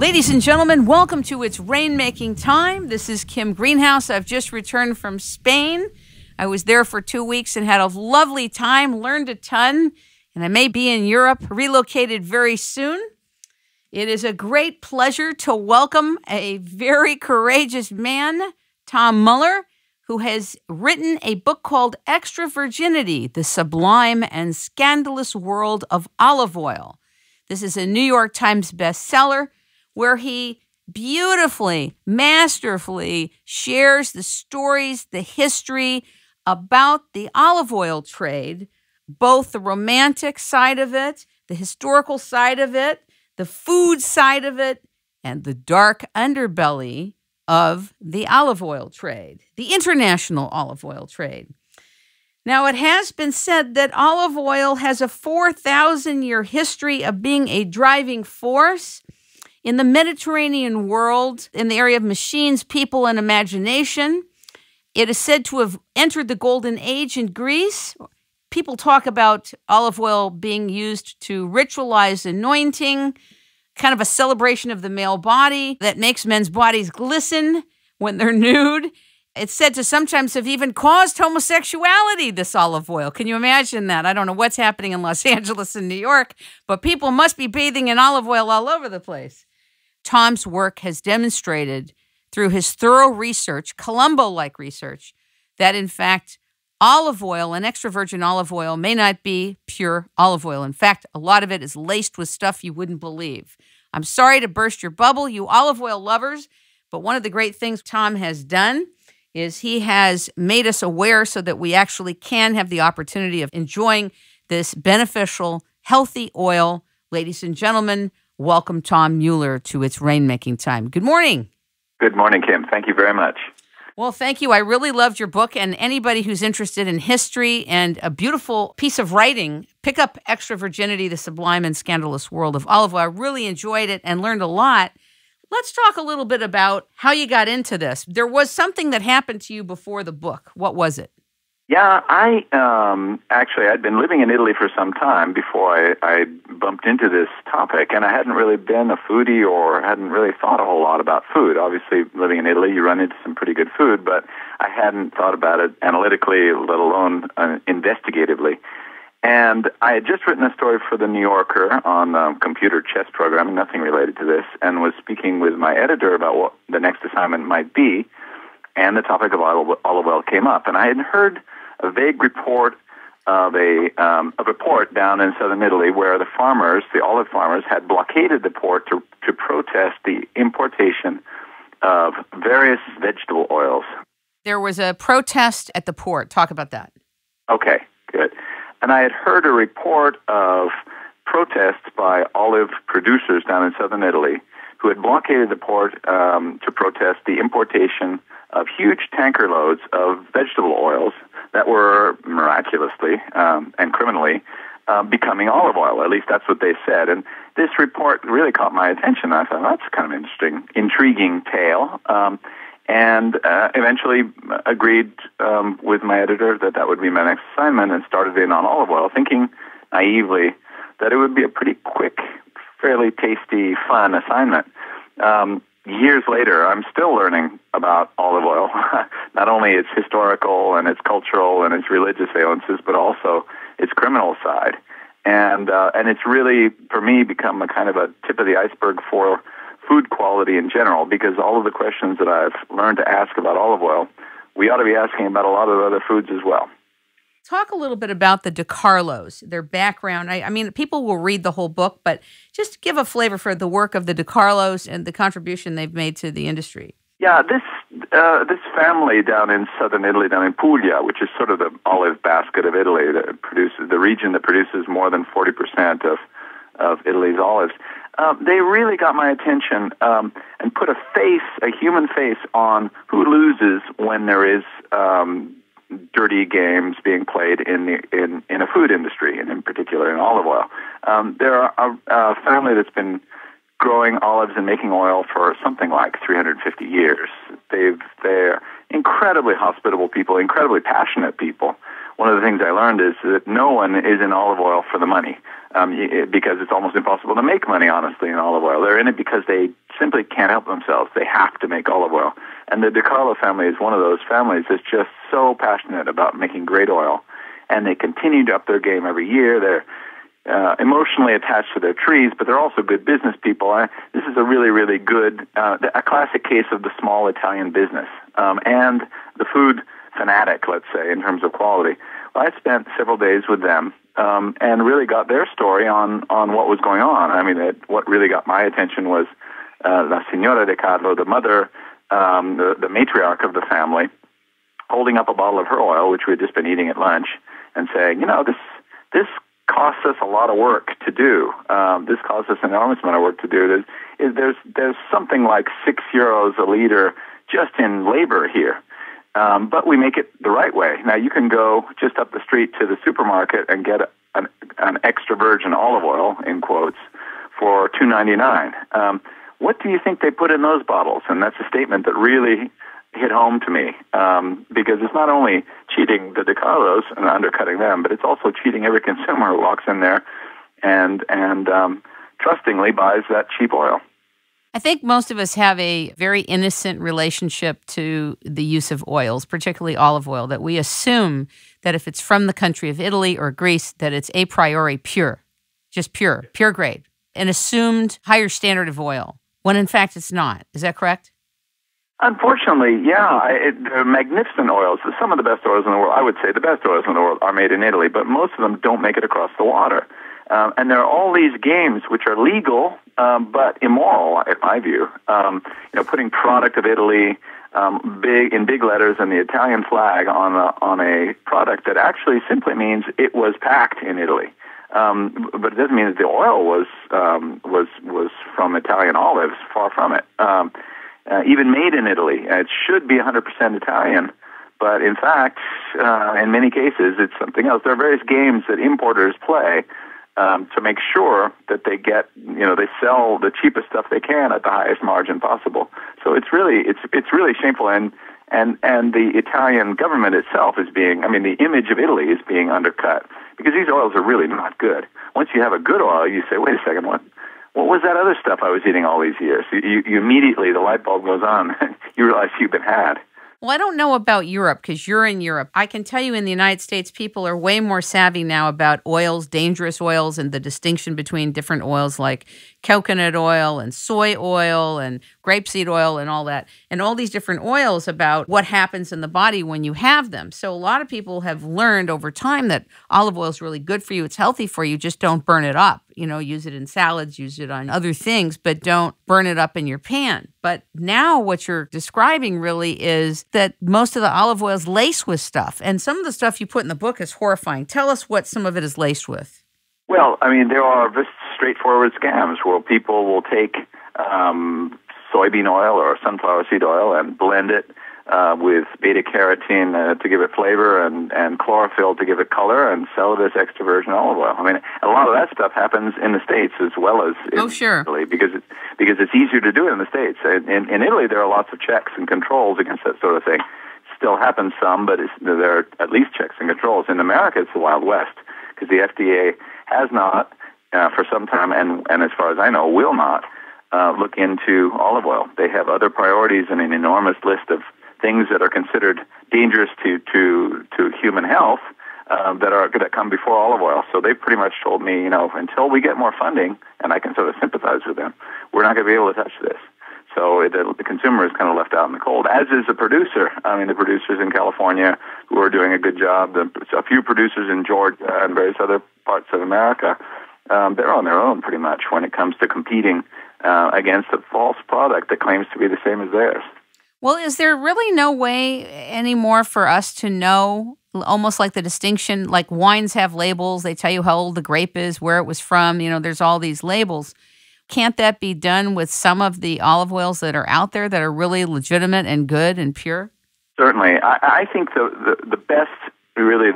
Ladies and gentlemen, welcome to It's Rainmaking Time. This is Kim Greenhouse. I've just returned from Spain. I was there for 2 weeks and had a lovely time, learned a ton, and I may be in Europe, relocated very soon. It is a great pleasure to welcome a very courageous man, Tom Mueller, who has written a book called Extra Virginity, the Sublime and Scandalous World of Olive Oil. This is a New York Times bestseller where he beautifully, masterfully shares the stories, the history about the olive oil trade, both the romantic side of it, the historical side of it, the food side of it, and the dark underbelly of the olive oil trade, the international olive oil trade. Now, it has been said that olive oil has a 4,000-year history of being a driving force in the Mediterranean world, in the area of machines, people, and imagination. It is said to have entered the Golden Age in Greece. People talk about olive oil being used to ritualize anointing, kind of a celebration of the male body that makes men's bodies glisten when they're nude. It's said to sometimes have even caused homosexuality, this olive oil. Can you imagine that? I don't know what's happening in Los Angeles and New York, but people must be bathing in olive oil all over the place. Tom's work has demonstrated through his thorough research, Columbo-like research, that in fact, olive oil and extra virgin olive oil may not be pure olive oil. In fact, a lot of it is laced with stuff you wouldn't believe. I'm sorry to burst your bubble, you olive oil lovers, but one of the great things Tom has done is he has made us aware so that we actually can have the opportunity of enjoying this beneficial, healthy oil. Ladies and gentlemen, welcome Tom Mueller to It's Rainmaking Time. Good morning. Good morning, Kim. Thank you very much. Well, thank you. I really loved your book, and anybody who's interested in history and a beautiful piece of writing, pick up Extra Virginity, the Sublime and Scandalous World of Olive Oil. I really enjoyed it and learned a lot. Let's talk a little bit about how you got into this. There was something that happened to you before the book. What was it? Yeah, I'd been living in Italy for some time before I bumped into this topic, and I hadn't really been a foodie or hadn't really thought a whole lot about food. Obviously, living in Italy, you run into some pretty good food, but I hadn't thought about it analytically, let alone investigatively. And I had just written a story for The New Yorker on computer chess programming, nothing related to this, and was speaking with my editor about what the next assignment might be, and the topic of olive oil came up. And I had heard a vague report of a port down in southern Italy where the olive farmers, had blockaded the port to protest the importation of various vegetable oils. There was a protest at the port. Talk about that. Okay, good. And I had heard a report of protests by olive producers down in southern Italy who had blockaded the port to protest the importation of huge tanker loads of vegetable oils that were miraculously and criminally becoming olive oil. At least that's what they said. And this report really caught my attention. I thought, that's kind of interesting, intriguing tale. And eventually agreed with my editor that would be my next assignment, and started in on olive oil, thinking naively that it would be a pretty quick, fairly tasty, fun assignment. Years later, I'm still learning about olive oil, not only its historical and its cultural and its religious valences, but also its criminal side. And it's really, for me, become a kind of a tip of the iceberg for food quality in general, because all of the questions that I've learned to ask about olive oil, we ought to be asking about a lot of other foods as well. Talk a little bit about the DeCarlos, their background. I mean, people will read the whole book, but just give a flavor for the work of the DeCarlos and the contribution they've made to the industry. Yeah, this family down in southern Italy, down in Puglia, which is sort of the olive basket of Italy, that produces the region that produces more than 40% of Italy's olives. They really got my attention and put a human face on who loses when there is dirty games being played in a food industry, and in particular in olive oil. They're a family that's been growing olives and making oil for something like 350 years. They're incredibly hospitable people, incredibly passionate people. One of the things I learned is that no one is in olive oil for the money, because it's almost impossible to make money, honestly, in olive oil. They're in it because they simply can't help themselves. They have to make olive oil. And the De Carlo family is one of those families that's just so passionate about making great oil. And they continue to up their game every year. They're emotionally attached to their trees, but they're also good business people. This is a really, really good, a classic case of the small Italian business and the food fanatic, let's say, in terms of quality. Well, I spent several days with them and really got their story on what was going on. I mean, what really got my attention was La Signora De Carlo, the mother, the matriarch of the family, holding up a bottle of her oil, which we had just been eating at lunch, and saying, this costs us a lot of work to do. This costs us an enormous amount of work to do. There's something like €6 a liter just in labor here. But we make it the right way. Now, you can go just up the street to the supermarket and get an extra virgin olive oil, in quotes, for $2.99. What do you think they put in those bottles? And that's a statement that really hit home to me, because it's not only cheating the De Carlos and undercutting them, but it's also cheating every consumer who walks in there and trustingly buys that cheap oil. I think most of us have a very innocent relationship to the use of oils, particularly olive oil, that we assume that if it's from the country of Italy or Greece, that it's a priori pure, just pure grade, an assumed higher standard of oil, when in fact it's not. Is that correct? Unfortunately, yeah. They're magnificent oils. Some of the best oils in the world, I would say the best oils in the world, are made in Italy, but most of them don't make it across the water. And there are all these games which are legal, but immoral, in my view. Putting product of Italy in big letters and the Italian flag on a product that actually simply means it was packed in Italy. But it doesn't mean that the oil was from Italian olives. Far from it. Even made in Italy, it should be 100% Italian. But in fact, in many cases, it's something else. There are various games that importers play to make sure that they get, they sell the cheapest stuff they can at the highest margin possible. So it's really shameful, and the Italian government itself is the image of Italy is being undercut because these oils are really not good. Once you have a good oil, you say, wait a second, what was that other stuff I was eating all these years? You immediately, the light bulb goes on. You realize you've been had. Well, I don't know about Europe because you're in Europe. I can tell you in the United States, people are way more savvy now about oils, dangerous oils, and the distinction between different oils like coconut oil and soy oil and grapeseed oil and all that, and all these different oils about what happens in the body when you have them. So a lot of people have learned over time that olive oil is really good for you. It's healthy for you. Just don't burn it up. Use it in salads, use it on other things, but don't burn it up in your pan. But now what you're describing really is that most of the olive oil is laced with stuff. And some of the stuff you put in the book is horrifying. Tell us what some of it is laced with. Well, there are just straightforward scams where people will take soybean oil or sunflower seed oil and blend it with beta-carotene to give it flavor and chlorophyll to give it color and sell it as extra virgin olive oil. A lot of that stuff happens in the States as well as in Italy because it's easier to do it in the States. In Italy, there are lots of checks and controls against that sort of thing. Still happens some, but there are at least checks and controls. In America, it's the Wild West because the FDA has not, for some time, and as far as I know, will not look into olive oil. They have other priorities and an enormous list of things that are considered dangerous to human health that come before olive oil. So they pretty much told me, until we get more funding, and I can sort of sympathize with them, we're not going to be able to touch this. So the consumer is kind of left out in the cold, as is the producer. The producers in California who are doing a good job. A few producers in Georgia and various other parts of America, they're on their own pretty much when it comes to competing against a false product that claims to be the same as theirs. Well, is there really no way anymore for us to know, almost like the distinction, like wines have labels, they tell you how old the grape is, where it was from, there's all these labels. Can't that be done with some of the olive oils that are out there that are really legitimate and good and pure? Certainly. I think the best, really,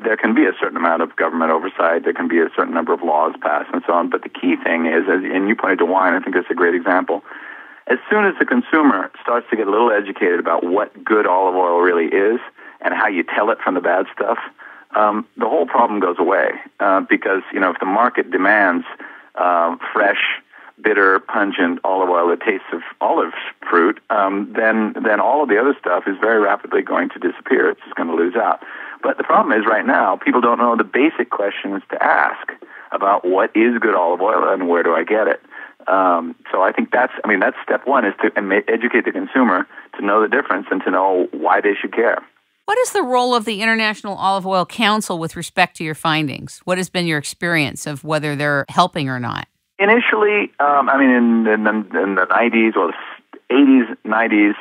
there can be a certain amount of government oversight, there can be a certain number of laws passed and so on, but the key thing is, and you pointed to wine, I think that's a great example, as soon as the consumer starts to get a little educated about what good olive oil really is and how you tell it from the bad stuff, the whole problem goes away. Because, if the market demands fresh, bitter, pungent olive oil that tastes of olive fruit, then all of the other stuff is very rapidly going to disappear. It's just going to lose out. But the problem is right now, people don't know the basic questions to ask about what is good olive oil and where do I get it. So I think that's step one, is to educate the consumer to know the difference and to know why they should care. What is the role of the International Olive Oil Council with respect to your findings? What has been your experience of whether they're helping or not? Initially, in the 90s or the 80s, 90s,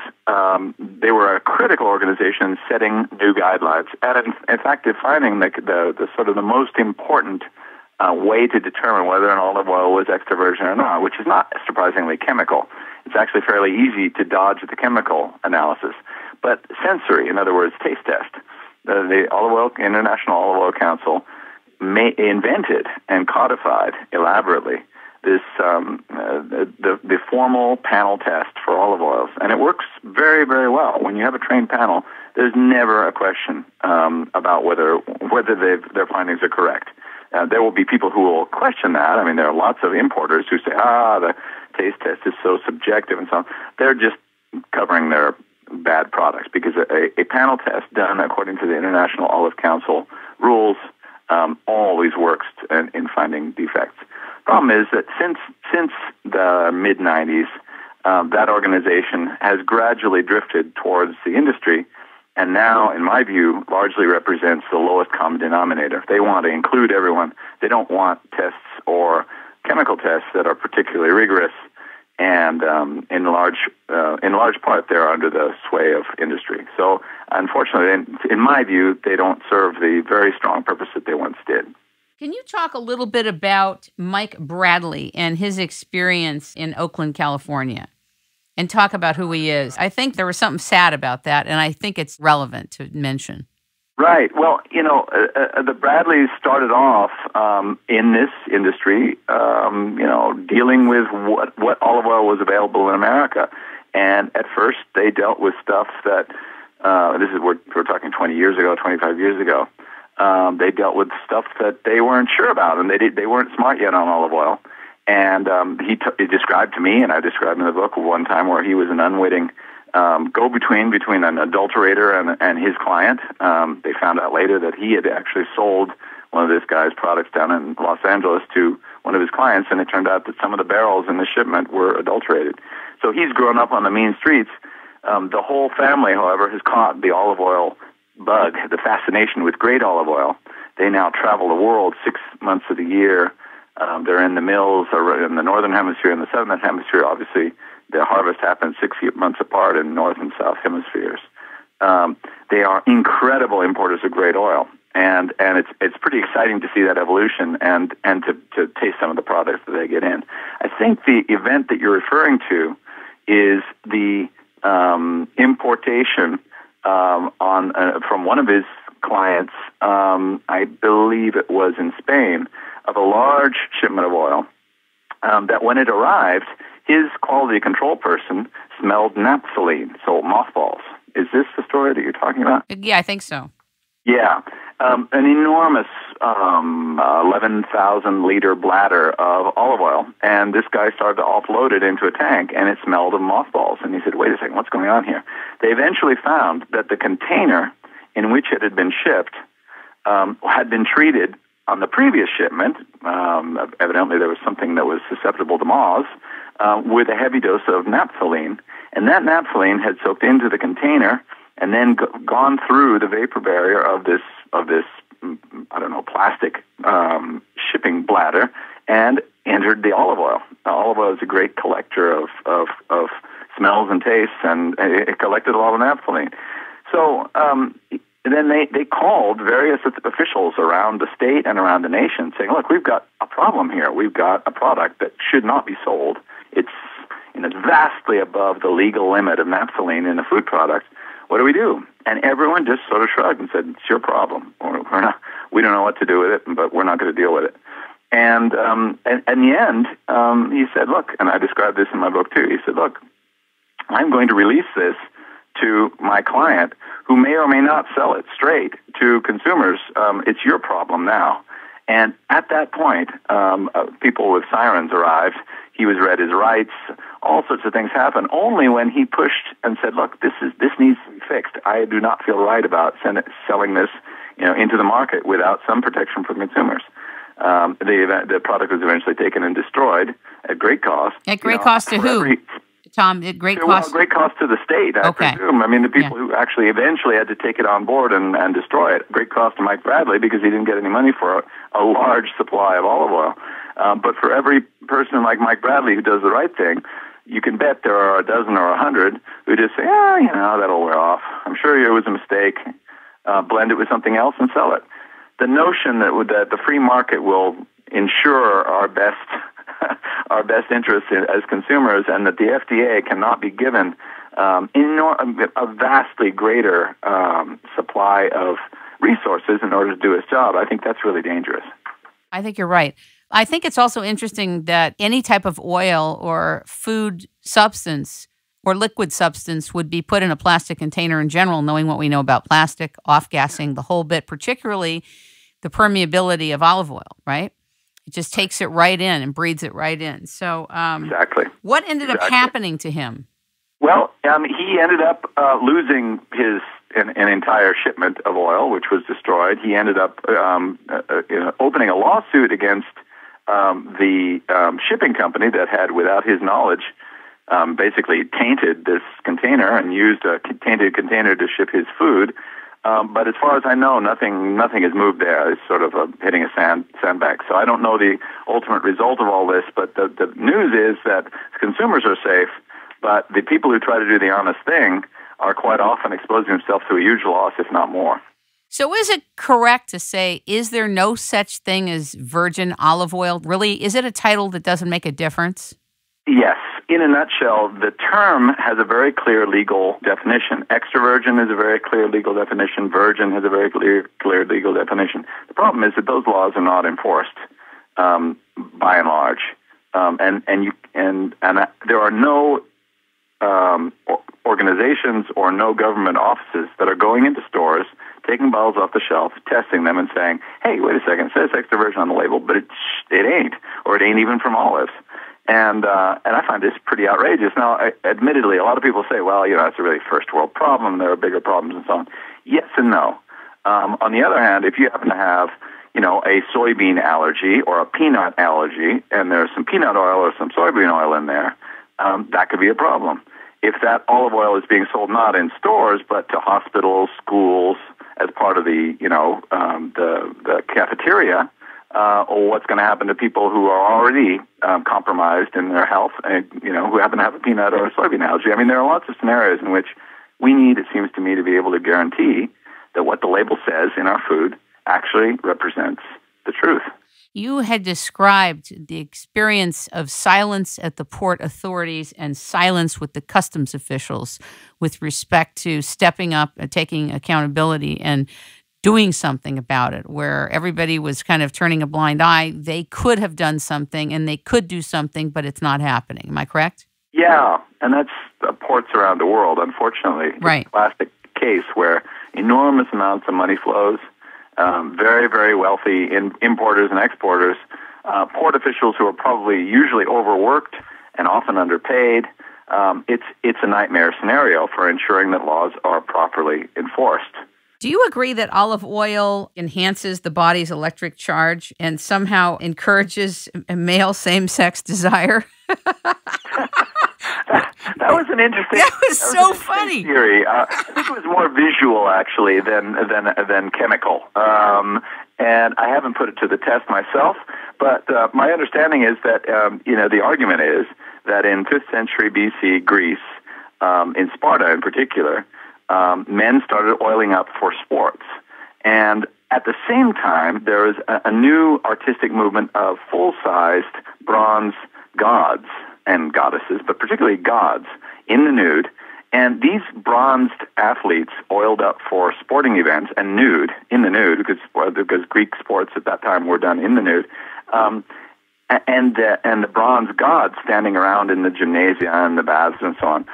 they were a critical organization setting new guidelines. And in fact, they're finding the sort of the most important way to determine whether an olive oil was extra virgin or not, which is not surprisingly chemical. It's actually fairly easy to dodge the chemical analysis. But sensory, in other words, taste test. The International Olive Oil Council invented and codified elaborately this the formal panel test for olive oils, and it works very, very well. When you have a trained panel, there's never a question about whether their findings are correct. There will be people who will question that. I mean, there are lots of importers who say, the taste test is so subjective and so on. They're just covering their bad products, because a panel test done according to the International Olive Council rules always works in finding defects. Problem is that since the mid-90s, that organization has gradually drifted towards the industry, and now, in my view, largely represents the lowest common denominator. They want to include everyone. They don't want tests or chemical tests that are particularly rigorous, and in large part, they're under the sway of industry. So, unfortunately, in my view, they don't serve the very strong purpose that they once did. Can you talk a little bit about Mike Bradley and his experience in Oakland, California, and talk about who he is? I think there was something sad about that, and I think it's relevant to mention. Right. Well, the Bradleys started off in this industry, dealing with what olive oil was available in America. And at first, they dealt with stuff that, we're talking 20 years ago, 25 years ago. They dealt with stuff that they weren't sure about, and they weren't smart yet on olive oil. And he described to me, and I described in the book, one time where he was an unwitting go-between between an adulterator and his client. They found out later that he had actually sold one of this guy's products down in Los Angeles to one of his clients, and it turned out that some of the barrels in the shipment were adulterated. So he's grown up on the mean streets. The whole family, however, has caught the olive oil bug, the fascination with great olive oil. They now travel the world 6 months of the year. They're in the mills in the northern hemisphere and the southern hemisphere. Obviously, the harvest happens 6 months apart in north and south hemispheres. They are incredible importers of great oil, and it's pretty exciting to see that evolution and to taste some of the products that they get in. I think the event that you're referring to is the importation from one of his clients, I believe it was in Spain, of a large shipment of oil that when it arrived, his quality control person smelled naphthalene, so mothballs. Is this the story that you're talking about? Yeah, I think so. Yeah. An enormous 11,000-liter bladder of olive oil, and this guy started to offload it into a tank, and it smelled of mothballs. And he said, wait a second, what's going on here? They eventually found that the container in which it had been shipped had been treated on the previous shipment. Evidently, there was something that was susceptible to moths, with a heavy dose of naphthalene, and that naphthalene had soaked into the container and then gone through the vapor barrier of this plastic shipping bladder and entered the olive oil. Now, olive oil is a great collector of smells and tastes, and it collected a lot of naphthalene. So then they called various officials around the state and around the nation saying, look, we've got a problem here. We've got a product that should not be sold. It's vastly above the legal limit of naphthalene in a food product. What do we do? And everyone just sort of shrugged and said, it's your problem. We don't know what to do with it, but we're not going to deal with it. And in the end, he said, look, and I described this in my book too, he said, look, I'm going to release this to my client who may or may not sell it straight to consumers. It's your problem now. And at that point, people with sirens arrived. He was read his rights. All sorts of things happened. Only when he pushed and said, "Look, this needs to be fixed. I do not feel right about selling this, into the market without some protection for consumers." The product was eventually taken and destroyed at great cost. At great cost to who? Tom, at great cost? Great cost to the state, I presume. I mean, the people who actually eventually had to take it on board and destroy it. Great cost to Mike Bradley because he didn't get any money for a large supply of olive oil. But for every person like Mike Bradley who does the right thing, you can bet there are a dozen or 100 who just say, that'll wear off. I'm sure it was a mistake. Blend it with something else and sell it. The notion that the free market will ensure our best interests as consumers, and that the FDA cannot be given a vastly greater supply of resources in order to do its job, I think that's really dangerous. I think you're right. I think it's also interesting that any type of oil or food substance or liquid substance would be put in a plastic container in general, knowing what we know about plastic, off-gassing, the whole bit, particularly the permeability of olive oil, right? It just takes it right in and breathes it right in. So exactly. What ended up happening to him? Well, he ended up losing an entire shipment of oil, which was destroyed. He ended up opening a lawsuit against the shipping company that had, without his knowledge, basically tainted this container and used a tainted container to ship his food. But as far as I know, nothing has moved there. It's sort of hitting a sandbag. So I don't know the ultimate result of all this, but the news is that consumers are safe, but the people who try to do the honest thing are quite often exposing themselves to a huge loss, if not more. So is it correct to say, is there no such thing as virgin olive oil? Really, is it a title that doesn't make a difference? Yes. In a nutshell, the term has a very clear legal definition. Extra virgin is a very clear legal definition. Virgin has a very clear legal definition. The problem is that those laws are not enforced by and large, and there are no organizations or no government offices that are going into stores, taking bottles off the shelf, testing them, and saying, "Hey, wait a second, it says extra virgin on the label, but it ain't, or it ain't even from olives." And I find this pretty outrageous. Now, admittedly, a lot of people say, well, it's a really first world problem. There are bigger problems and so on. Yes and no. On the other hand, if you happen to have, a soybean allergy or a peanut allergy, and there's some peanut oil or some soybean oil in there, that could be a problem. If that olive oil is being sold not in stores, but to hospitals, schools, as part of the cafeteria, or what's going to happen to people who are already compromised in their health, who happen to have a peanut or a soybean allergy. I mean, there are lots of scenarios in which we need, it seems to me, to be able to guarantee that what the label says in our food actually represents the truth. You had described the experience of silence at the port authorities and silence with the customs officials with respect to stepping up and taking accountability and doing something about it, where everybody was kind of turning a blind eye. They could have done something and they could do something, but it's not happening. Am I correct? Yeah, and that's ports around the world, unfortunately. Right. It's a classic case where enormous amounts of money flows, very, very wealthy importers and exporters, port officials who are probably usually overworked and often underpaid. It's a nightmare scenario for ensuring that laws are properly enforced. Do you agree that olive oil enhances the body's electric charge and somehow encourages a male same-sex desire? That was an interesting. That was so funny. Theory. I think it was more visual actually than chemical. And I haven't put it to the test myself, but my understanding is that the argument is that in 5th century BC Greece, in Sparta in particular, men started oiling up for sports, and at the same time there was a new artistic movement of full-sized bronze gods and goddesses, but particularly gods, in the nude. And these bronzed athletes oiled up for sporting events and in the nude, because Greek sports at that time were done in the nude. And the bronze gods standing around in the gymnasia and the baths and so on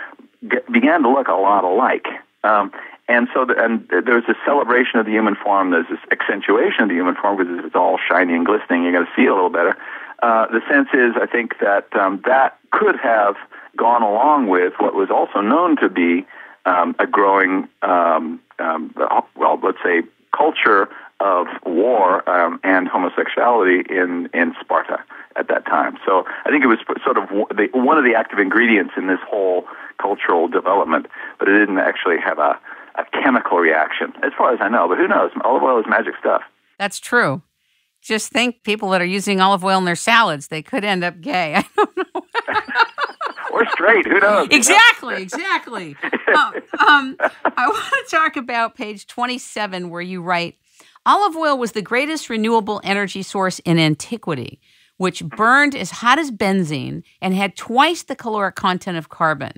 began to look a lot alike. And there's this celebration of the human form. There's this accentuation of the human form because it's all shiny and glistening. You got to see it a little better. The sense is, I think, that that could have gone along with what was also known to be a growing, well, let's say, culture of war and homosexuality in Sparta at that time. So I think it was sort of one of the active ingredients in this whole cultural development, but it didn't actually have a chemical reaction, as far as I know. But who knows? Olive oil is magic stuff. That's true. Just think, people that are using olive oil in their salads, they could end up gay. I don't know. Or straight, who knows? Exactly. I want to talk about page 27, where you write, olive oil was the greatest renewable energy source in antiquity, which burned as hot as benzene and had twice the caloric content of carbon.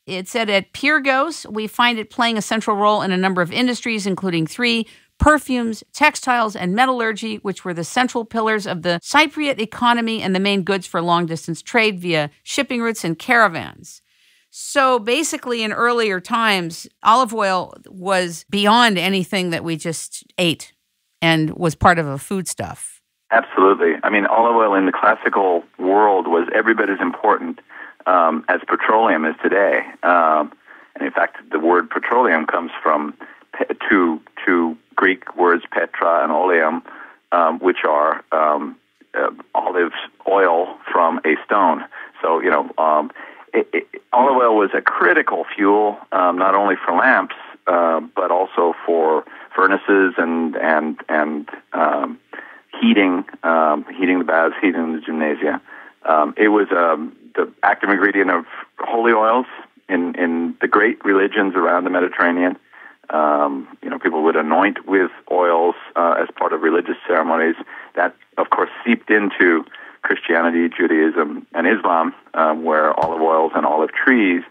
It said at Pyrgos, we find it playing a central role in a number of industries, including 3, perfumes, textiles, and metallurgy, which were the central pillars of the Cypriot economy and the main goods for long-distance trade via shipping routes and caravans. So basically, in earlier times, olive oil was beyond anything that we just ate and was part of a foodstuff. Absolutely. I mean, olive oil in the classical world was every bit as important as petroleum is today. And in fact, the word petroleum comes from two Greek words, petra and oleum, which are olive oil from a stone. So, olive oil was a critical fuel, not only for lamps, but also for furnaces and heating the baths, heating the gymnasia. It was the active ingredient of holy oils in the great religions around the Mediterranean. People would anoint with oils as part of religious ceremonies. That, of course, seeped into Christianity, Judaism, and Islam, where olive oils and olive trees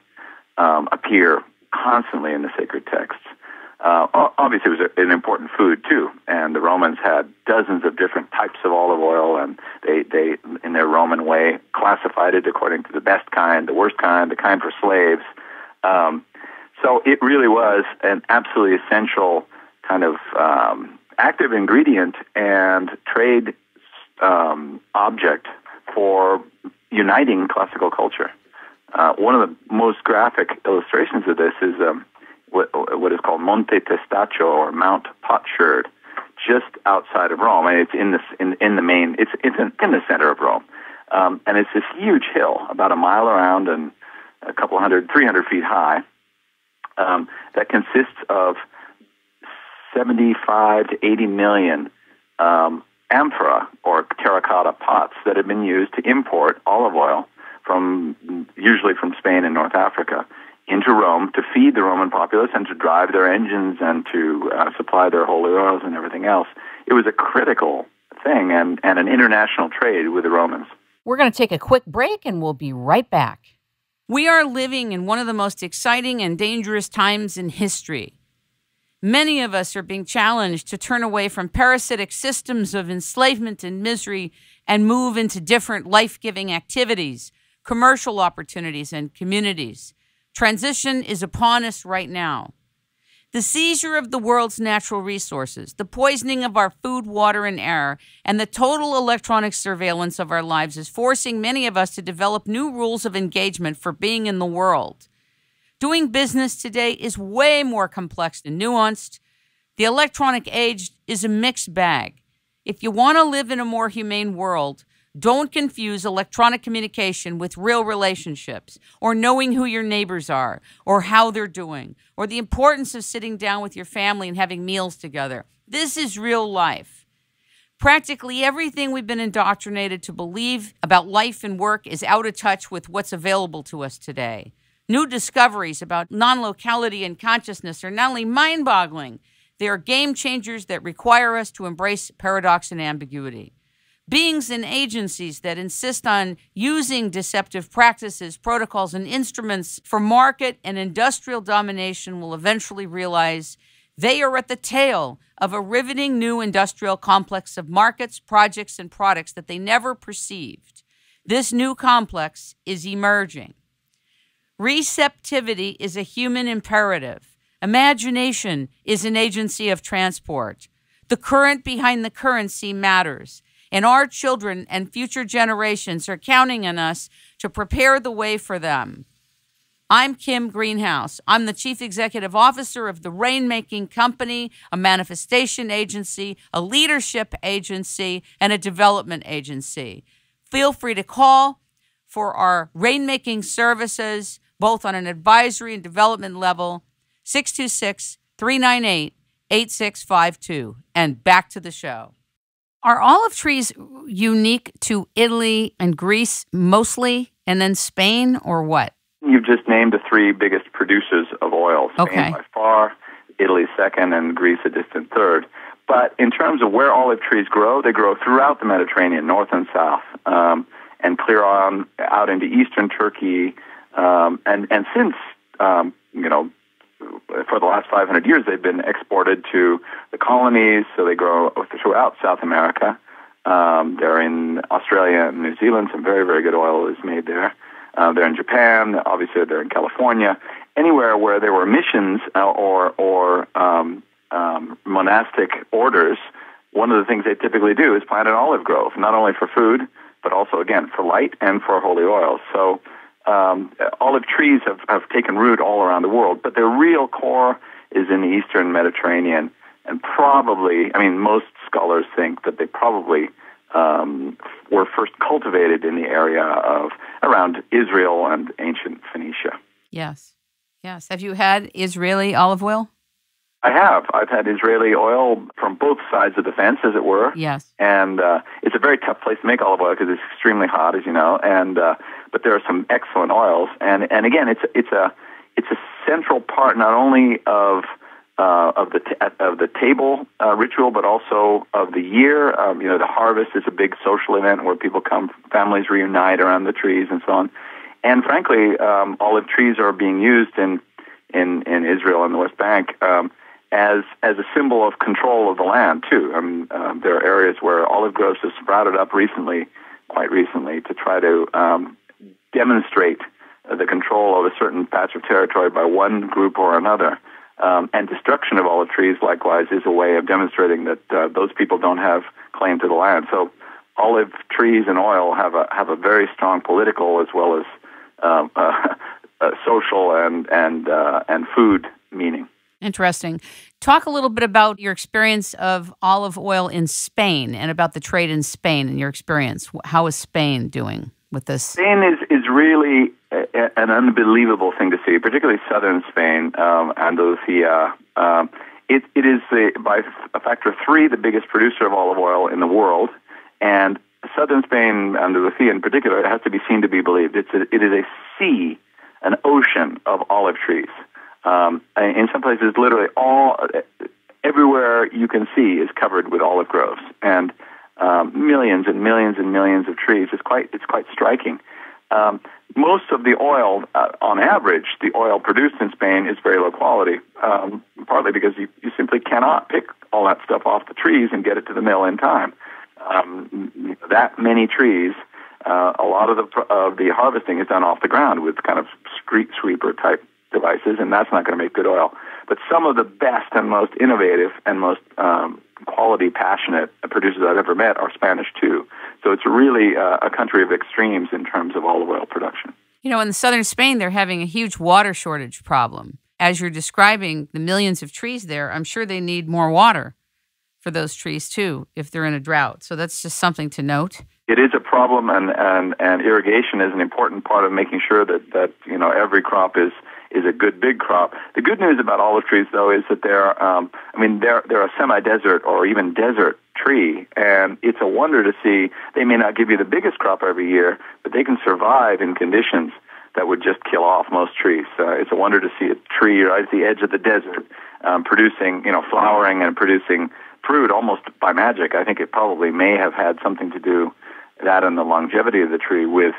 appear constantly in the sacred texts. Obviously, it was an important food, too, and the Romans had dozens of different types of olive oil, and they in their Roman way, classified it according to the best kind, the worst kind, the kind for slaves. So it really was an absolutely essential kind of active ingredient and trade object for uniting classical culture. One of the most graphic illustrations of this is what is called Monte Testaccio, or Mount Potsherd, just outside of Rome, and it's in the center of Rome, and it's this huge hill about a mile around and 300 feet high, that consists of 75 to 80 million amphora, or terracotta pots, that have been used to import olive oil usually from Spain and North Africa, into Rome to feed the Roman populace and to drive their engines and to supply their holy oils and everything else. It was a critical thing and an international trade with the Romans. We're going to take a quick break, and we'll be right back. We are living in one of the most exciting and dangerous times in history. Many of us are being challenged to turn away from parasitic systems of enslavement and misery and move into different life-giving activities, commercial opportunities, and communities. Transition is upon us right now. The seizure of the world's natural resources, the poisoning of our food, water, and air, and the total electronic surveillance of our lives is forcing many of us to develop new rules of engagement for being in the world. Doing business today is way more complex and nuanced. The electronic age is a mixed bag. If you want to live in a more humane world, don't confuse electronic communication with real relationships, or knowing who your neighbors are, or how they're doing, or the importance of sitting down with your family and having meals together. This is real life. Practically everything we've been indoctrinated to believe about life and work is out of touch with what's available to us today. New discoveries about non-locality and consciousness are not only mind-boggling, they are game changers that require us to embrace paradox and ambiguity. Beings and agencies that insist on using deceptive practices, protocols, and instruments for market and industrial domination will eventually realize they are at the tail of a riveting new industrial complex of markets, projects, and products that they never perceived. This new complex is emerging. Receptivity is a human imperative. Imagination is an agency of transport. The current behind the currency matters. and our children and future generations are counting on us to prepare the way for them. I'm Kim Greenhouse. I'm the Chief Executive Officer of the Rainmaking Company, a manifestation agency, a leadership agency, and a development agency. Feel free to call for our rainmaking services, both on an advisory and development level, 626-398-8652. And back to the show. Are olive trees unique to Italy and Greece mostly, and then Spain, or what? You've just named the three biggest producers of oil. Spain by far, Italy second, and Greece a distant third. But in terms of where olive trees grow, they grow throughout the Mediterranean, north and south, and clear on out into eastern Turkey. And since, for the last 500 years, they've been exported to the colonies, so they grow throughout South America. They're in Australia and New Zealand. Some very, very good oil is made there. They're in Japan. Obviously, they're in California. Anywhere where there were missions or monastic orders, one of the things they typically do is plant an olive grove, not only for food, but also, again, for light and for holy oil. So olive trees have taken root all around the world, but their real core is in the eastern Mediterranean. And probably, most scholars think that they probably were first cultivated in the area of around Israel and ancient Phoenicia. Yes. Have you had Israeli olive oil? I have. I've had Israeli oil from both sides of the fence, as it were. Yes. And it's a very tough place to make olive oil because it's extremely hot, as you know. And but there are some excellent oils. And again, it's a central part not only of the table ritual, but also of the year. The harvest is a big social event where people come, families reunite around the trees, and so on. And frankly, olive trees are being used in Israel and the West Bank as a symbol of control of the land too. There are areas where olive groves have sprouted up quite recently, to try to demonstrate the control of a certain patch of territory by one group or another. And destruction of olive trees, likewise, is a way of demonstrating that those people don't have claim to the land. So olive trees and oil have a very strong political as well as social and food meaning. Interesting. Talk a little bit about your experience of olive oil in Spain and about the trade in Spain and your experience. How is Spain doing with this? Spain is really an unbelievable thing to see, particularly southern Spain, Andalusia. It is, by a factor of 3, the biggest producer of olive oil in the world. And southern Spain, Andalusia in particular, it has to be seen to be believed. It is a sea, an ocean of olive trees. In some places, literally everywhere you can see is covered with olive groves, and millions and millions and millions of trees. It's quite striking. Most of the oil, on average, the oil produced in Spain is very low quality, partly because you simply cannot pick all that stuff off the trees and get it to the mill in time. That many trees, a lot of the harvesting is done off the ground with kind of street sweeper type devices, and that's not going to make good oil. But some of the best and most innovative and most quality, passionate producers I've ever met are Spanish too. So it's really a country of extremes in terms of olive oil production. In southern Spain, they're having a huge water shortage problem. As you're describing the millions of trees there, I'm sure they need more water for those trees too, if they're in a drought. So that's just something to note. It is a problem, and irrigation is an important part of making sure that every crop is a good big crop. The good news about olive trees, though, is that they're a semi-desert or even desert tree, and it's a wonder to see. They may not give you the biggest crop every year, but they can survive in conditions that would just kill off most trees. It's a wonder to see a tree right at the edge of the desert producing, flowering and producing fruit almost by magic. I think it probably may have had something to do, that and the longevity of the tree, with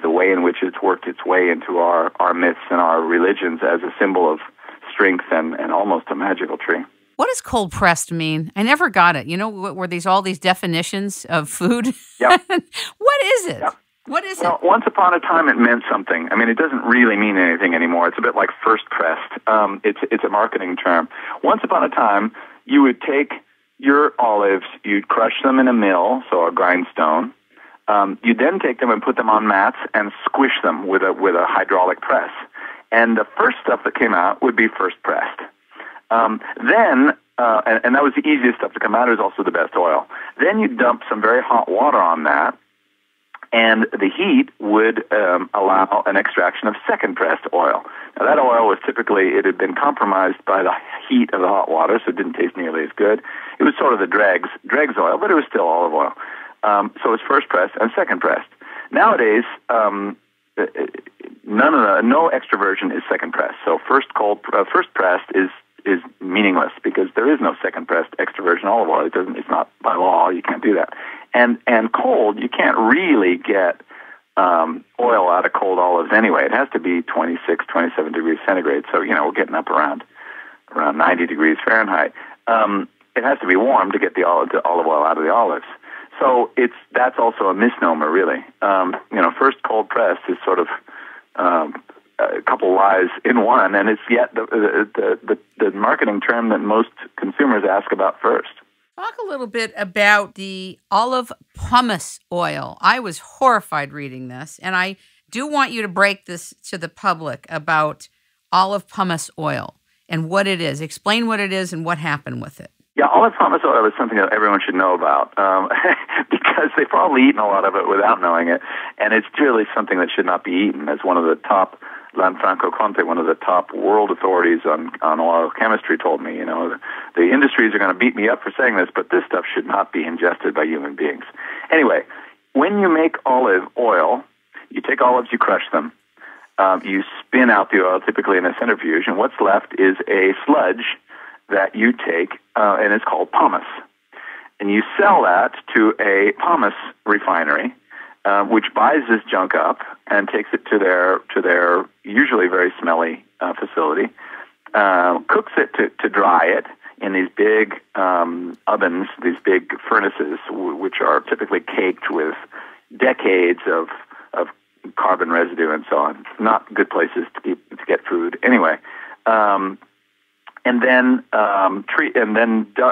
the way in which it's worked its way into our myths and our religions as a symbol of strength and almost a magical tree. What does cold pressed mean? I never got it. Were all these definitions of food? Yep. What is it? Yep. What is it? Once upon a time, it meant something. It doesn't really mean anything anymore. It's a bit like first pressed. It's a marketing term. Once upon a time, you would take your olives, you'd crush them in a mill, so a grindstone. You'd then take them and put them on mats and squish them with a hydraulic press. And the first stuff that came out would be first pressed. And that was the easiest stuff to come out. It was also the best oil. Then you dump some very hot water on that, and the heat would allow an extraction of second-pressed oil. Now, that oil was typically, it had been compromised by the heat of the hot water, so it didn't taste nearly as good. It was sort of the dregs oil, but it was still olive oil. So it was first-pressed and second-pressed. Nowadays, no extra virgin is second-pressed. So first-pressed is meaningless because there is no second-pressed extra virgin olive oil. It's not by law. You can't do that. And cold, you can't really get oil out of cold olives anyway. It has to be 26, 27 degrees centigrade. So, we're getting up around 90 degrees Fahrenheit. It has to be warm to get the olive oil out of the olives. So that's also a misnomer, really. First cold pressed is sort of a couple lies in one, and it's yet the marketing term that most consumers ask about first. Talk a little bit about the olive pomace oil. I was horrified reading this, and I do want you to break this to the public about olive pomace oil and what it is. Explain what it is and what happened with it. Yeah, olive pomace oil is something that everyone should know about because they've probably eaten a lot of it without knowing it, and it's really something that should not be eaten. As one of the top, Lanfranco Conte, one of the top world authorities on oil chemistry, told me, the industries are going to beat me up for saying this, but this stuff should not be ingested by human beings. Anyway, when you make olive oil, you take olives, you crush them, you spin out the oil, typically in a centrifuge, and what's left is a sludge that you take, and it's called pomace. And you sell that to a pomace refinery, which buys this junk up and takes it to their usually very smelly facility, cooks it to dry it in these big ovens, these big furnaces, which are typically caked with decades of carbon residue and so on. Not good places to get food. Anyway. And then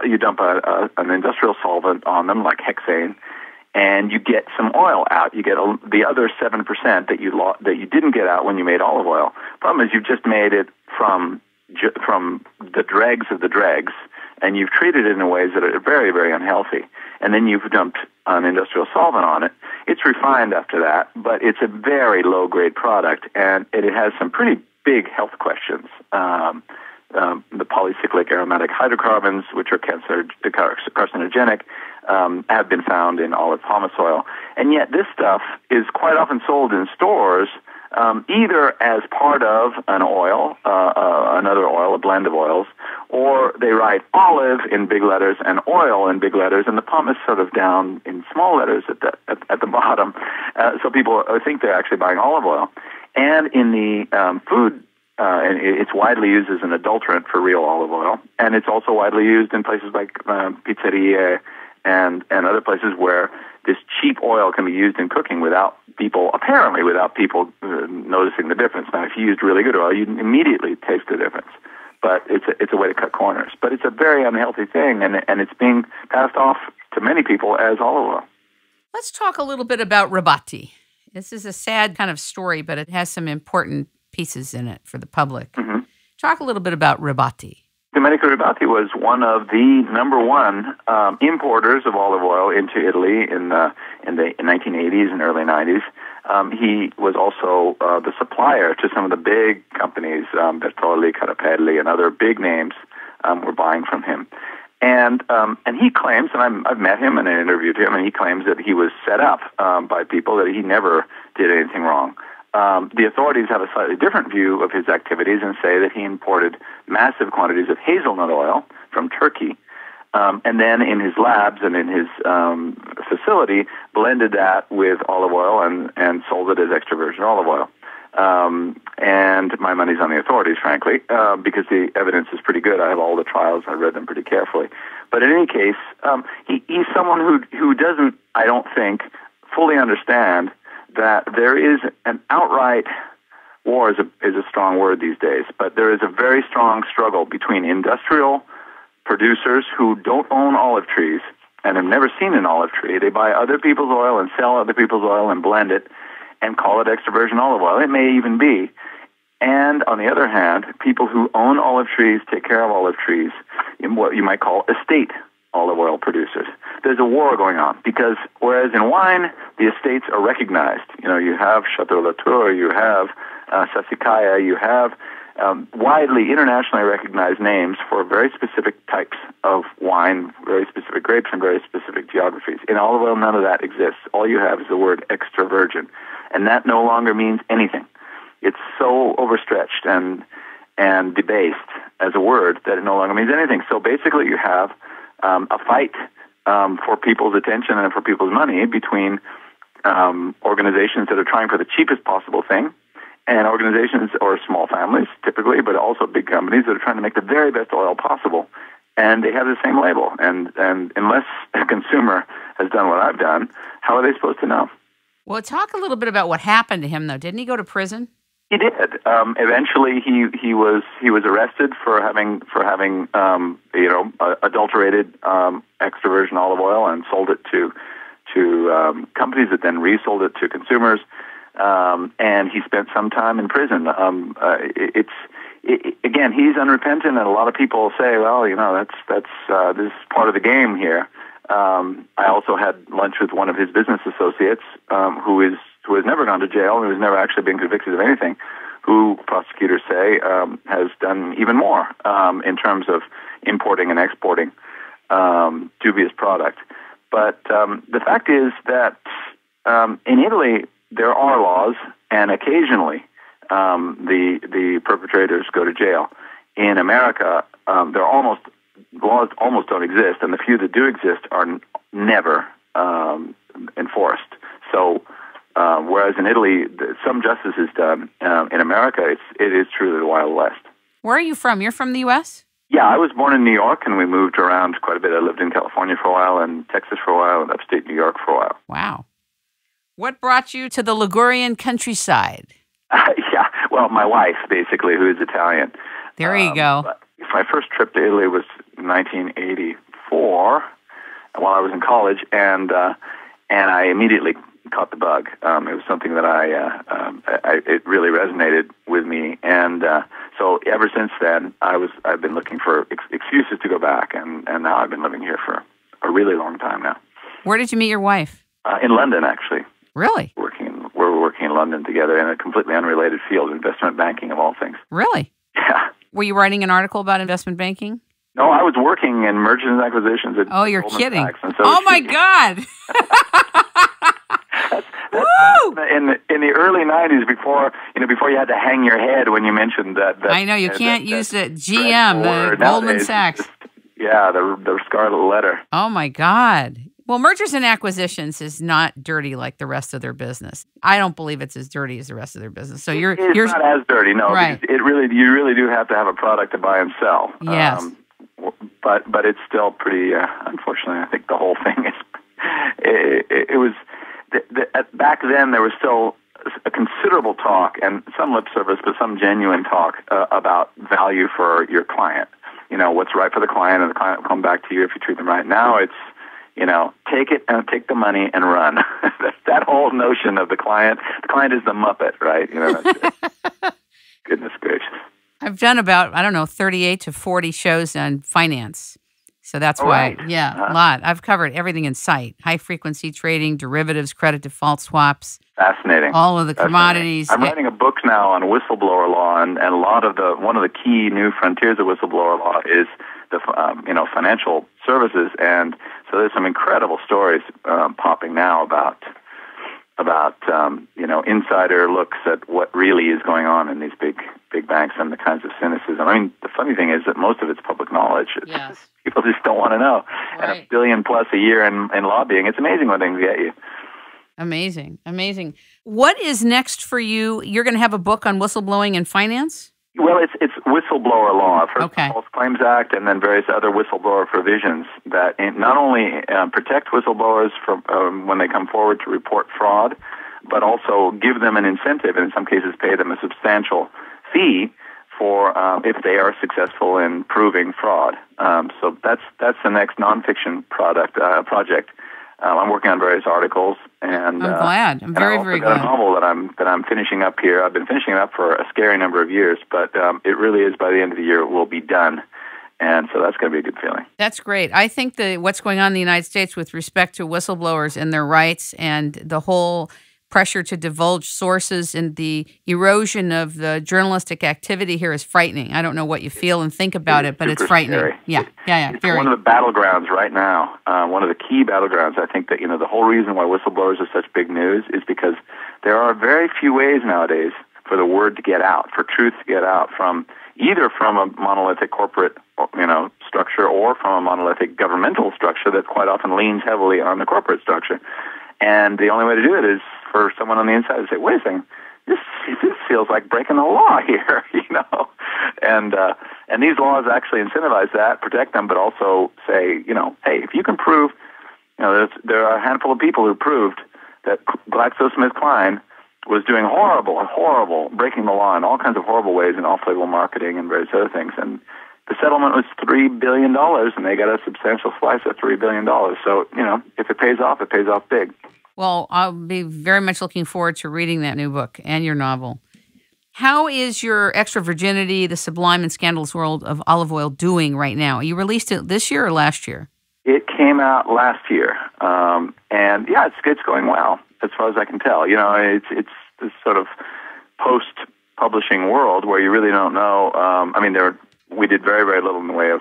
you dump an industrial solvent on them, like hexane, and you get some oil out. You get the other 7% that you didn't get out when you made olive oil. Problem is, you've just made it from the dregs of the dregs, and you've treated it in ways that are very, very unhealthy. And then you've dumped an industrial solvent on it. It's refined after that, but it's a very low-grade product, and it has some pretty big health questions. The polycyclic aromatic hydrocarbons, which are carcinogenic, have been found in olive pomace oil. And yet this stuff is quite often sold in stores either as part of an oil, another oil, a blend of oils, or they write olive in big letters and oil in big letters, and the pomace sort of down in small letters at the bottom. So people think they're actually buying olive oil. And in the food, and it's widely used as an adulterant for real olive oil, and it's also widely used in places like pizzeria and other places where this cheap oil can be used in cooking without people noticing the difference. Now, if you used really good oil, you'd immediately taste the difference. But it's a way to cut corners. But it's a very unhealthy thing, and it's being passed off to many people as olive oil. Let's talk a little bit about ribati. This is a sad kind of story, but it has some important pieces in it for the public. Mm-hmm. Talk a little bit about ribati. Domenico Ribati was one of the number one importers of olive oil into Italy in the 1980s and early 90s. He was also the supplier to some of the big companies, Bertolli, Carapelli, and other big names were buying from him. And he claims, and I've met him and I interviewed him, and he claims that he was set up by people, that he never did anything wrong. The authorities have a slightly different view of his activities and say that he imported massive quantities of hazelnut oil from Turkey, and then in his labs and in his facility blended that with olive oil and sold it as extra virgin olive oil. And my money's on the authorities, frankly, because the evidence is pretty good. I have all the trials. I read them pretty carefully. But in any case, he's someone who doesn't, I don't think, fully understand that there is an outright war is a strong word these days, but there is a very strong struggle between industrial producers who don't own olive trees and have never seen an olive tree. They buy other people's oil and sell other people's oil and blend it and call it extra virgin olive oil. It may even be. And on the other hand, people who own olive trees, take care of olive trees, in what you might call estate olive oil producers. There's a war going on because whereas in wine, the estates are recognized. You have Chateau Latour, you have Sassicaia, you have widely internationally recognized names for very specific types of wine, very specific grapes, and very specific geographies. In olive oil, none of that exists. All you have is the word extra virgin, and that no longer means anything. It's so overstretched and debased as a word that it no longer means anything. So basically you have a fight for people's attention and for people's money between organizations that are trying for the cheapest possible thing and organizations or small families typically, but also big companies that are trying to make the very best oil possible. And they have the same label. And unless a consumer has done what I've done, how are they supposed to know? Well, talk a little bit about what happened to him, though. Didn't he go to prison? He did. Eventually, he was arrested for having adulterated extra virgin olive oil and sold it to companies that then resold it to consumers. And he spent some time in prison. Again, he's unrepentant, and a lot of people say, well, that's this is part of the game here. I also had lunch with one of his business associates, who has never gone to jail, who has never actually been convicted of anything, who prosecutors say has done even more in terms of importing and exporting dubious product. But the fact is that in Italy there are laws, and occasionally the perpetrators go to jail. In America, laws almost don't exist, and the few that do exist are never enforced. So, whereas in Italy, some justice is done, in America, it is truly the Wild West. Where are you from? You're from the U.S.? Yeah, I was born in New York, and we moved around quite a bit. I lived in California for a while, and Texas for a while, and upstate New York for a while. Wow. What brought you to the Ligurian countryside? Yeah, well, my wife, basically, who is Italian. There you go. My first trip to Italy was 1984, while I was in college, and I immediately caught the bug. It was something that it really resonated with me, and so ever since then, I've been looking for excuses to go back, and now I've been living here for a really long time now. Where did you meet your wife? In London, actually. Really? We're working in London together in a completely unrelated field, investment banking of all things. Really? Yeah. Were you writing an article about investment banking? No, I was working in mergers and acquisitions at Oh, you're Goldman kidding. Sachs, and so oh, my God. Woo! In the early 90s, before you had to hang your head when you mentioned that I know, you can't use the GM, the Goldman Sachs. Yeah, the scarlet letter. Oh, my God. Well, mergers and acquisitions is not dirty like the rest of their business. I don't believe it's as dirty as the rest of their business. So you're not as dirty, no. Right. You really do have to have a product to buy and sell. Yes. But it's still pretty. Unfortunately, I think the whole thing is. It was back then. There was still a considerable talk and some lip service, but some genuine talk about value for your client. What's right for the client, and the client will come back to you if you treat them right. Now it's. Take it and take the money and run. That whole notion of the client is the Muppet, right? That's goodness gracious. I've done about, 38 to 40 shows on finance. So that's why, right. A lot. I've covered everything in sight. High-frequency trading, derivatives, credit default swaps. Fascinating. All of the commodities. I'm writing a book now on whistleblower law, and one of the key new frontiers of whistleblower law is the financial services, and so there's some incredible stories popping now about insider looks at what really is going on in these big banks and the kinds of cynicism. I mean, the funny thing is that most of it's public knowledge. Yes. People just don't want to know. Right. And $1 billion plus a year in lobbying, it's amazing what they can get you. Amazing. What is next for you? You're going to have a book on whistleblowing and finance? Well, it's whistleblower law. First, okay. the False Claims Act, and then various other whistleblower provisions that not only protect whistleblowers from when they come forward to report fraud, but also give them an incentive, and in some cases pay them a substantial fee for if they are successful in proving fraud. So that's the next nonfiction project. I'm working on various articles, and I'm glad. I'm very, very glad. I've got a novel that I'm finishing up here. I've been finishing it up for a scary number of years, but it really is by the end of the year it will be done. And so that's going to be a good feeling. That's great. I think that what's going on in the United States with respect to whistleblowers and their rights and the whole pressure to divulge sources and the erosion of the journalistic activity here is frightening. I don't know what you feel and think about it, but it's frightening. Scary. Yeah. It's one of the battlegrounds right now. One of the key battlegrounds. I think that the whole reason why whistleblowers are such big news is because there are very few ways nowadays for the word to get out, for truth to get out either from a monolithic corporate structure or from a monolithic governmental structure that quite often leans heavily on the corporate structure. And the only way to do it is for someone on the inside to say, wait a second, this feels like breaking the law here, And these laws actually incentivize that, protect them, but also say, hey, if you can prove, there are a handful of people who proved that GlaxoSmithKline was doing horrible, breaking the law in all kinds of horrible ways in off-label marketing and various other things. And the settlement was $3 billion, and they got a substantial slice of $3 billion. So, if it pays off big. Well, I'll be very much looking forward to reading that new book and your novel. How is your Extra Virginity, the Sublime and Scandalous World of Olive Oil doing right now? You released it this year or last year? It came out last year. And yeah, it's going well, as far as I can tell. It's this sort of post-publishing world where you really don't know. We did very, very little in the way of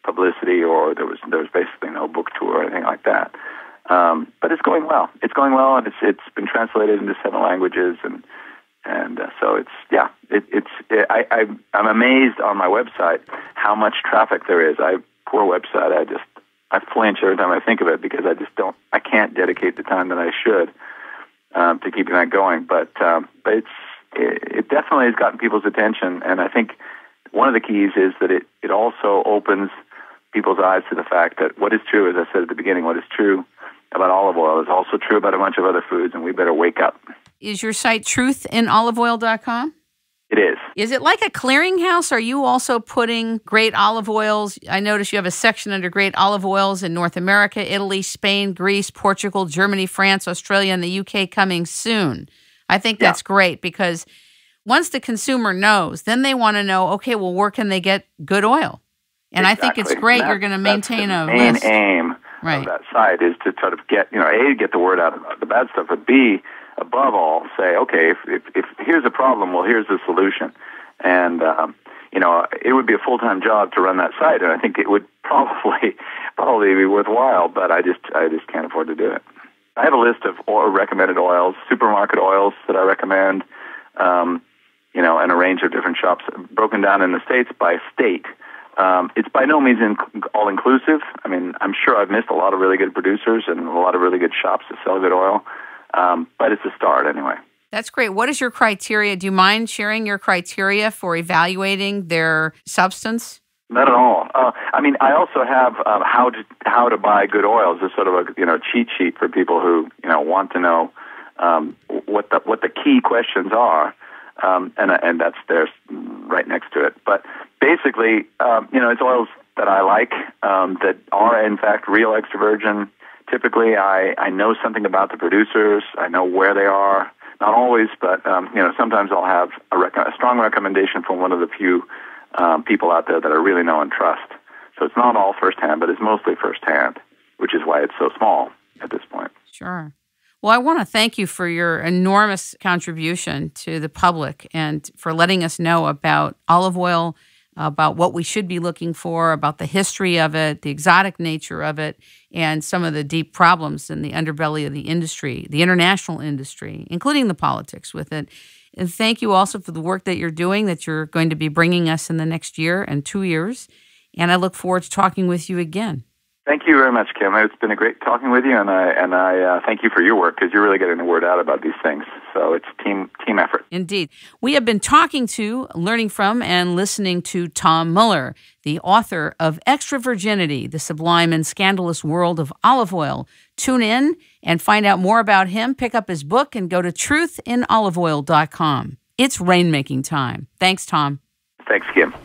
publicity, or there was basically no book tour or anything like that. But it's going well. It's going well, and it's been translated into 7 languages, and so I'm amazed on my website how much traffic there is. Poor website. I flinch every time I think of it because I can't dedicate the time that I should to keeping that going. But it definitely has gotten people's attention, and I think one of the keys is that it also opens people's eyes to the fact that what is true, as I said at the beginning, what is true about olive oil is also true about a bunch of other foods, and we better wake up. Is your site truthinoliveoil.com? It is. Is it like a clearinghouse? Are you also putting great olive oils? I notice you have a section under great olive oils in North America, Italy, Spain, Greece, Portugal, Germany, France, Australia, and the UK coming soon. I think that's great because once the consumer knows, then they want to know, okay, well, where can they get good oil? And I think it's great you're going to maintain a list. The main aim of that site is to sort of get, A, get the word out about the bad stuff, but B, above all, say, okay, if here's a problem, well, here's the solution. And, it would be a full-time job to run that site, and I think it would probably be worthwhile, but I just can't afford to do it. I have a list of recommended oils, supermarket oils that I recommend, and a range of different shops, broken down in the States by state. It's by no means all-inclusive. I mean, I'm sure I've missed a lot of really good producers and a lot of really good shops that sell good oil, but it's a start anyway. That's great. What is your criteria? Do you mind sharing your criteria for evaluating their substance? Not at all. I also have how to buy good oils as sort of a cheat sheet for people who want to know what the key questions are, and that's there right next to it. But basically, it's oils that I like that are in fact real extra virgin. Typically, I know something about the producers. I know where they are. Not always, but sometimes I'll have a strong recommendation from one of the few people out there that I really know and trust. So it's not all firsthand, but it's mostly firsthand, which is why it's so small at this point. Sure. Well, I want to thank you for your enormous contribution to the public and for letting us know about olive oil, about what we should be looking for, about the history of it, the exotic nature of it, and some of the deep problems in the underbelly of the industry, the international industry, including the politics with it. And thank you also for the work that you're doing, that you're going to be bringing us in the next year and 2 years. And I look forward to talking with you again. Thank you very much, Kim. It's been a great talking with you, and I thank you for your work because you're really getting the word out about these things. So it's team effort. Indeed. We have been talking to, learning from, and listening to Tom Mueller, the author of Extra Virginity, the Sublime and Scandalous World of Olive Oil. Tune in and find out more about him. Pick up his book and go to truthinoliveoil.com. It's rainmaking time. Thanks, Tom. Thanks, Kim.